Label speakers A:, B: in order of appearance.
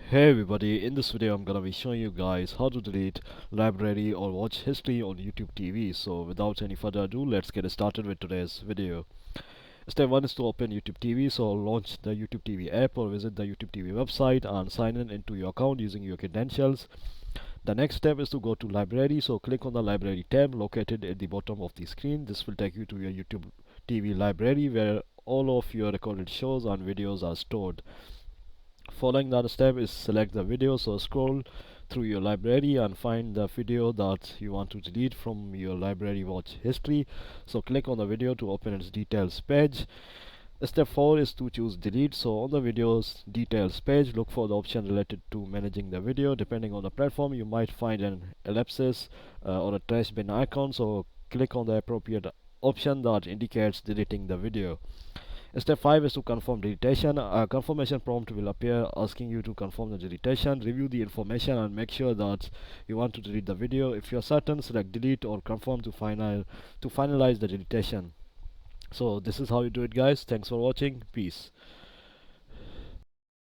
A: Hey everybody, in this video I'm gonna be showing you guys how to delete library or watch history on YouTube TV. So without any further ado, let's get started with today's video. Step 1 is to open YouTube TV. So launch the YouTube TV app or visit the YouTube TV website and sign in into your account using your credentials. The next step is to go to library. So click on the library tab located at the bottom of the screen. This will take you to your YouTube TV library where all of your recorded shows and videos are stored. Following that step is select the video, so scroll through your library and find the video that you want to delete from your library watch history. So click on the video to open its details page. Step 4 is to choose delete. So on the video's details page, look for the option related to managing the video. Depending on the platform, you might find an ellipsis or a trash bin icon, so click on the appropriate option that indicates deleting the video. Step 5 is to confirm deletion. A confirmation prompt will appear asking you to confirm the deletion. Review the information and make sure that you want to delete the video. If you are certain, select delete or confirm to finalize the deletion. So this is how you do it, guys. Thanks for watching. Peace.